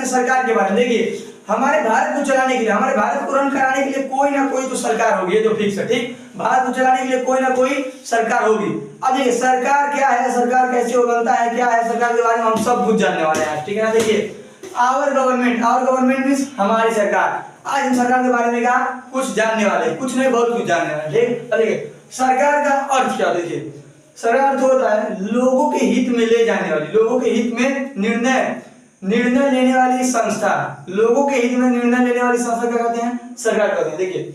सरकार के बारे में। देखिए हमारे भारत को चलाने के लिए, हमारे भारत को रन कराने के लिए कोई ना कोई तो सरकार होगी, ये तो फिक्स है। ठीक, भारत को चलाने के लिए कोई ना कोई सरकार होगी। अब देखिए सरकार क्या है, सरकार कैसे बनता है, क्या है सरकार के बारे में हम सब कुछ जानने वाले हैं, ठीक है ना। देखिए आवर गवर्नमेंट मीन्स हमारी सरकार। आज हम सरकार के बारे में क्या कुछ जानने वाले हैं, कुछ नहीं बहुत कुछ जानने वाले हैं। ठीक, देखिए सरकार का अर्थ क्या, देखिए सरकार तो होता है लोगों के हित में ले जाने वाली, लोगों के हित में निर्णय लेने वाली संस्था। लोगों के हित में निर्णय लेने वाली संस्था क्या कहते हैं, सरकार कहते हैं। देखिए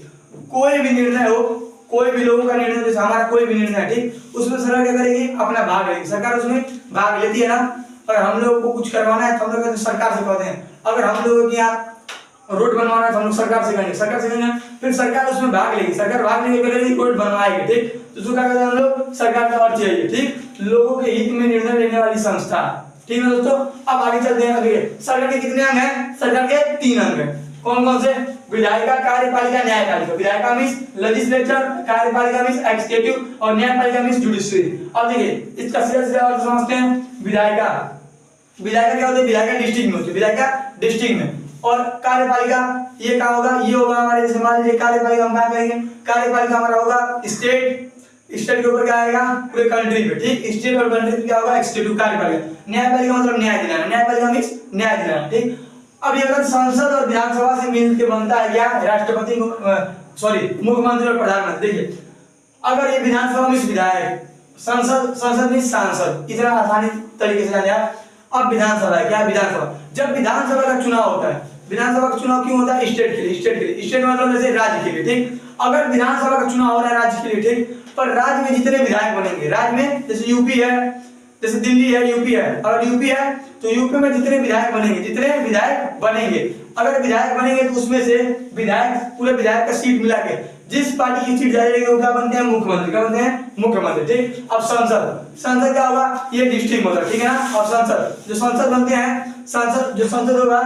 कोई भी निर्णय हो, कोई भी लोगों का निर्णय, जैसे हमारा कोई भी निर्णय है, ठीक, उसमें सरकार क्या करेगी, अपना भाग लेगी। सरकार उसमें भाग लेती है ना। और हम लोगों को कुछ करवाना है तो हम लोग सरकार से कहते हैं। अगर हम लोगों के यहाँ रोड बनवाना है तो हम लोग सरकार से कहेंगे, फिर सरकार उसमें भाग लेगी। सरकार भाग लेके करेगी, रोड बनवाएगी। ठीक, तो जो क्या कहते हैं हम लोग, सरकार का अर्थ यही है। ठीक, लोगों के हित में निर्णय लेने वाली संस्था। ठीक है दोस्तों, अब आगे चलते हैं। देखिए सरकार के कितने अंग हैं, सरकार के 3 अंग हैं। कौन कौन से, विधायिका, कार्यपालिका, न्यायपालिका। विधायिका मींस लेजिस्लेचर, कार्यपालिका मींस एग्जीक्यूटिव और न्यायपालिका मींस जुडिशरी। अब देखिए इसका सीधा अर्थ समझते हैं। विधायिका क्या होती है, विधायिका डिस्ट्रिक्ट में होती है, विधायिका डिस्ट्रिक्ट में। और कार्यपालिका ये क्या होगा, ये होगा हमारे, जैसे मान लीजिए कार्यपालिका हम क्या करेंगे, कार्यपालिका हमारा होगा स्टेट के ऊपर क्या आएगा, पूरे कंट्री पे। ठीक, स्टेट और कंट्री पे क्या होगा, एग्जीक्यूटिव। कार्यपालिका, न्यायपालिका मतलब न्याय दिलाना, न्यायपालिका मींस न्याय दिलाना। ठीक, अब ये संसद और विधानसभा से मिलकर बनता है क्या, राष्ट्रपति, मुख्यमंत्री और प्रधानमंत्री। देखिए अगर ये विधानसभा मींस विधायक, संसद मींस सांसद, इतना आसानी तरीके से जानिए। अब विधानसभा है क्या, विधानसभा। जब विधानसभा का चुनाव होता है, विधानसभा का चुनाव क्यों होता है, स्टेट के लिए, स्टेट मतलब जैसे राज्य के लिए। ठीक, अगर विधानसभा का चुनाव हो रहा है राज्य के लिए, ठीक, पर राज्य में जितने विधायक बनेंगे, राज्य में जैसे यूपी है, जैसे दिल्ली है, यूपी है, अगर यूपी है तो यूपी में जितने विधायक बनेंगे, अगर विधायक बनेंगे तो उसमें से विधायक, पूरे विधायक का सीट मिला के जिस पार्टी की सीट जाएगी वो क्या बनते हैं, मुख्यमंत्री। क्या बनते हैं, मुख्यमंत्री। ठीक, अब संसद क्या होगा, ये डिस्ट्रिक्ट मतलब। ठीक है ना। और जो संसद बनते हैं, संसद होगा,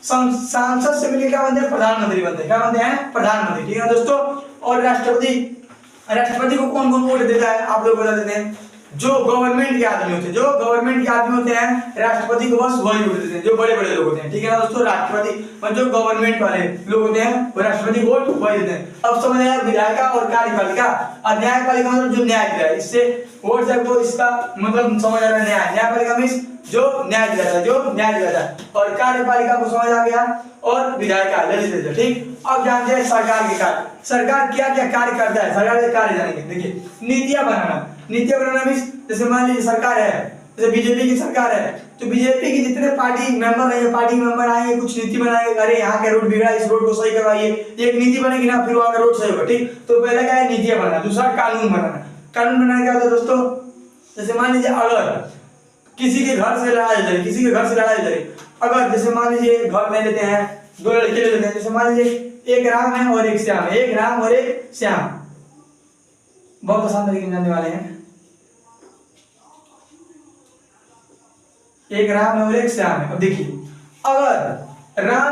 सांसद से मिलकर क्या बनते हैं, प्रधानमंत्री बनते हैं। क्या बनते हैं, प्रधानमंत्री। ठीक है दोस्तों। और राष्ट्रपति को कौन वोट देता है, आप लोग बता देते हैं। जो गवर्नमेंट के आदमी होते हैं, राष्ट्रपति को बस वही वोट देते हैं, जो बड़े लोग होते हैं। ठीक है ना दोस्तों। राष्ट्रपति मतलब जो गवर्नमेंट वाले लोग होते हैं वो राष्ट्रपति को वोट वही देते हैं। अब समझ आया, विधायिका और कार्यपालिका। और न्यायपालिका मतलब जो न्याय दिलाए, इससे वोट सबको इसका मतलब समझ आ रहा है, न्यायपालिका मींस जो न्याय दिलाता है। और कार्यपालिका को समझ आ गया, और विधायिका लेजिस्लेचर। ठीक, अब जानते हैं सरकार के कार्य। सरकार क्या क्या कार्य करता है, सरकार के कार्य जानेंगे। देखिए नीतियां बनाना मींस, जैसे मान लीजिए सरकार है, जैसे बीजेपी की सरकार है, तो बीजेपी की जितने पार्टी मेंबर आएंगे, कुछ नीति बनाएंगे। अरे यहाँ के रोड बिगड़ा, इस रोड को सही करवाइए, एक नीति बनेगी ना, फिर वहां का रोड सही होगा। ठीक, तो पहले क्या है, नीतियां बनाना। दूसरा कानून बनाना क्या होता है दोस्तों, जैसे मान लीजिए अगर किसी के घर से लड़ाई लड़े, अगर जैसे मान लीजिए घर में लेते हैं, 2 लड़के ले लेते हैं, जैसे मान लीजिए एक राम है और एक श्याम, बहुत आसान तरीके से जानने वाले हैं। एक राम है और एक श्याम है। अब देखिए अगर राम